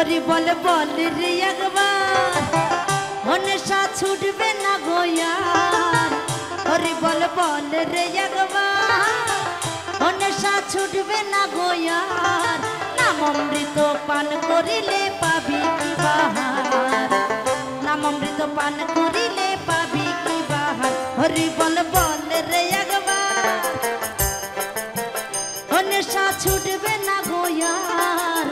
হরি বল রে একবার নেশা ছুটবে না গোয়ার হরি বল রে একবার নেশা ছুটবে না গোয়ার নাম অমৃত পান করিলে পাবি কি বাহার নাম অমৃত পান করিলে পাবি কি বাহার হরি বল রে একবার নেশা ছুটবে না গোয়ার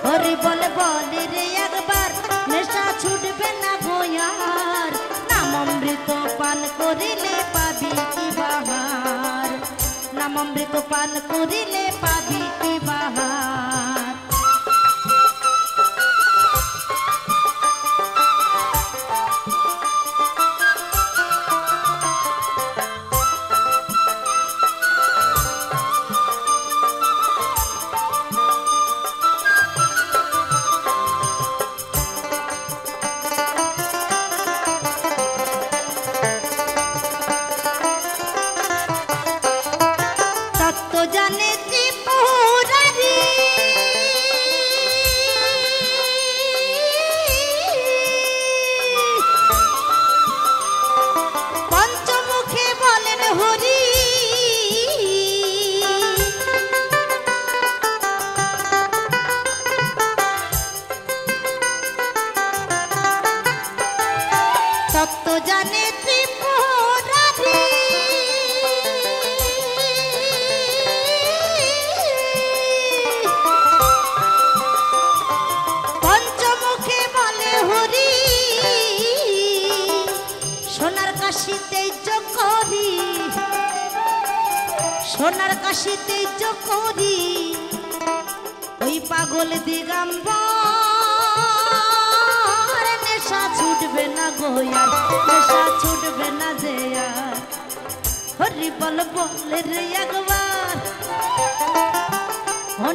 হরি বল রে একবার নেশা ছুটবে না গোয়ার নাম অমৃত পান করিলে পাবি কি বাহার নাম অমৃত পান করিলে পাবি কি বাহার জানে ত্রিপুরারি পঞ্চমুখে বলেন হরি তত্ত্ব জানে ত্রিপুরারি সোনার কাশিতে করি ওই পাগল দিগম্বর নেশা ছুটবে না গোয়ার নেশা ছুটবে না জেয়ার হরি বল রে একবার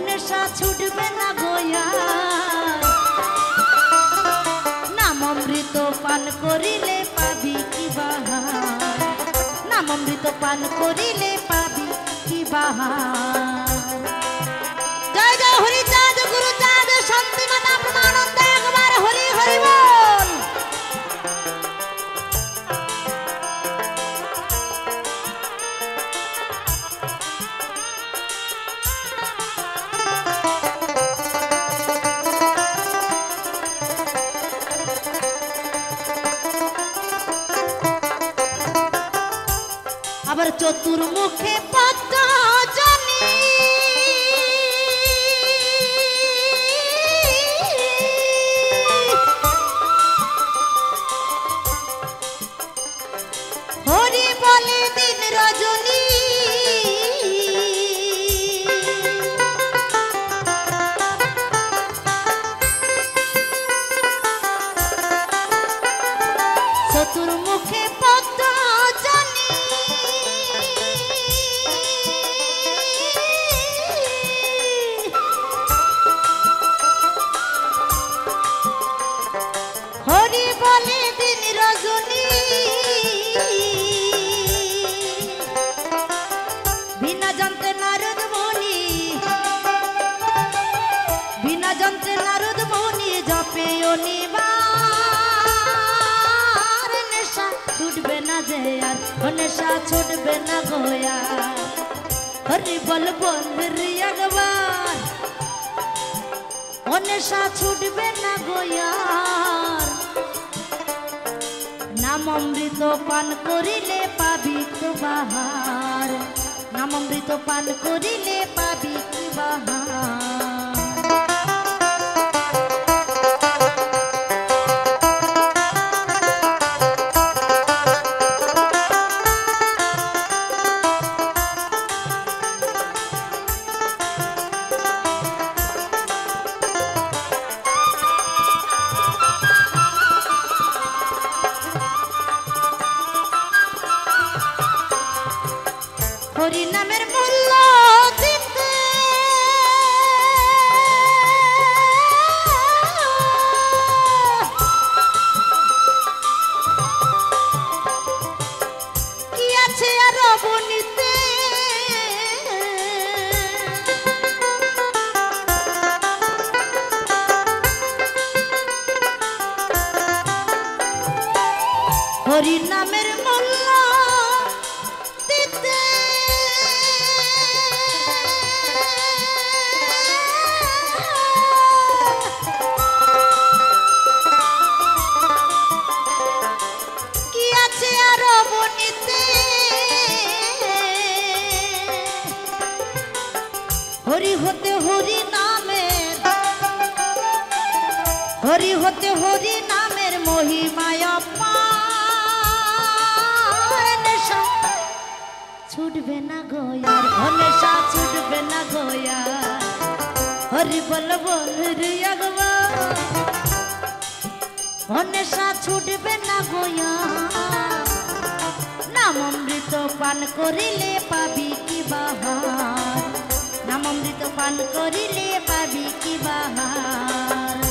নেশা ছুটবে না গোয়ার নাম অমৃত পান করিলে পাবি কি বাহার নাম অমৃত পান করিলে পাবি কি বাহার জয় জয় হরি চাঁদ গুরু চাঁদ শান্তি মাতা প্রেমানন্দ একবার হরি হরি বল আবার চতুর্মুখে পদ্ম জানি হরি বলে দিন রজনী চতুর্মুখে পদ্ম জানি হরি বলে দিন রজনী বিনা যন্ত্রে নারদ মুনি বিনা যন্ত্রে নারদ মুনি জপে অনিবার নেশা ছুটবে না জেয়ার নেশা ছুটবে না গোয়ার হরি বল রে একবার নেশা ছুটবে না গোয়ার নাম অমৃত পান করিলে পাবি কি বাহার নাম অমৃত পান করিলে পাবি কি বাহার হরি নামের মূল্য দিতে হরি নামের মূল্য দিতে কি আছে আর বনিতে হরি হতে হরি নামের হরি হতে হরি নামের মহিমায় ছুটবে না গোয়ার হমেশা ছুটবে না গোয়ার হরি বল বল রে একবার হমেশা ছুটবে না গোয়ার নাম অমৃত পান করিলে পাবি কি বাহার নাম অমৃত পান করিলে পাবি কি বাহার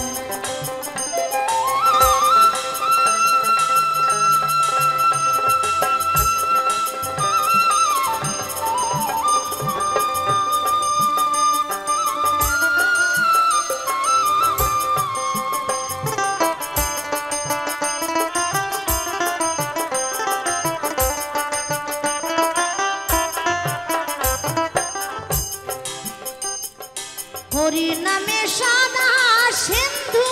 হরি নামে সাদা সিন্ধু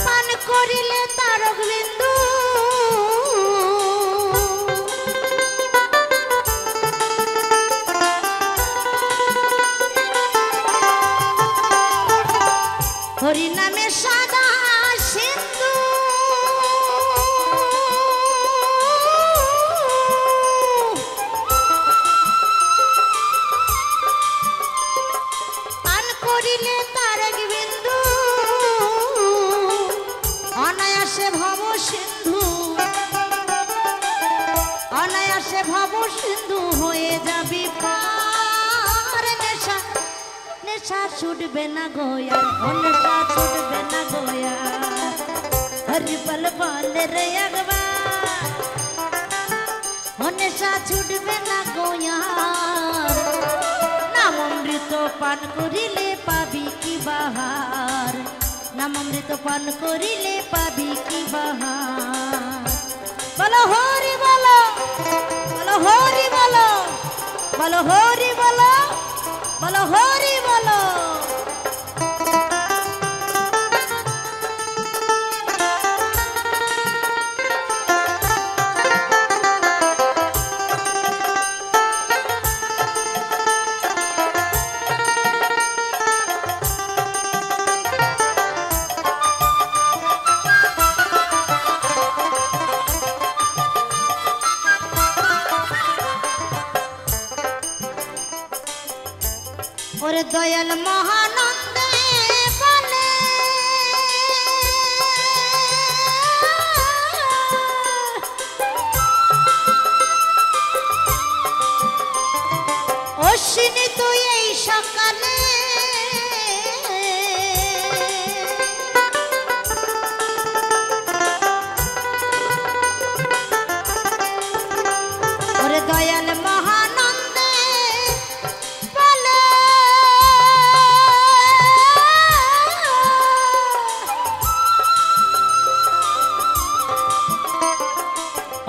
পান করিলে তারক বিন্দু হরি নামে সাদা সিন্ধু অনায়াসে ভব সিন্ধু হয়ে যাবি পার নেশা নেশা ছুটবে না গোয়া নেশা ছুটবে না গোয়া হরি বল বল রে একবার নেশা ছুটবে না গোয়া নাম অমৃত পান করিলে পাবি কি বাহার নাম অমৃত পান করিলে পাবি কি বাহার বলো হরি বলো বলো হরি বলো বলো হরি বলো বলো হরি বলো ওরে দয়াল মহানন্দে বলে অশ্বিনী তুই এই সকালে ওরে দয়াল মহানন্দে বলে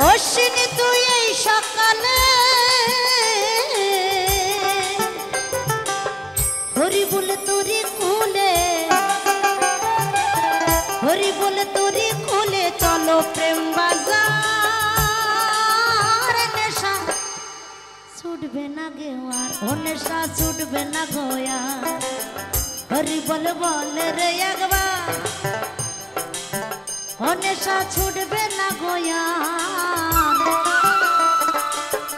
অশ্বিনী তুই এই সকালে হরি বলে তোরি কুলে হরি বলে তোরি কুলে চলো প্রেম বাজার নেশা ছুটবে না গেওয়ার নেশা ছুটবে না গোয়া হরি বল বল রে একবার নেশা ছুটবে না গোয়া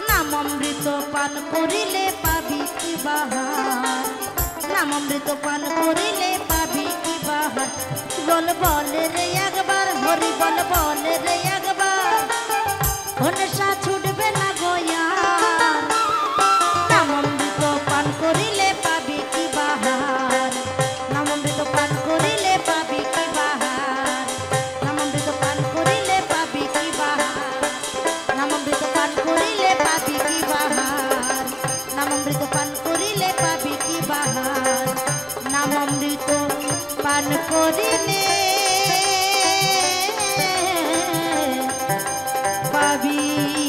নাম অমৃত পান করিলে পাবি কি বাহার নাম অমৃত পান করিলে পাবি কি বাহার বল বল রে একবার হরি বল বল রে একবার নেশা ছুটবে না গোয়া নাম অমৃত পান করিলে পাবি কি বাহার নাম অমৃত পান করিলে পাবি কি বাহার নাম অমৃত পান করিলে পাবি কি বাহার নাম অমৃত পান করিলে পাবি কি বাহার নাম অমৃত পান করিলে পান করিলে পাবি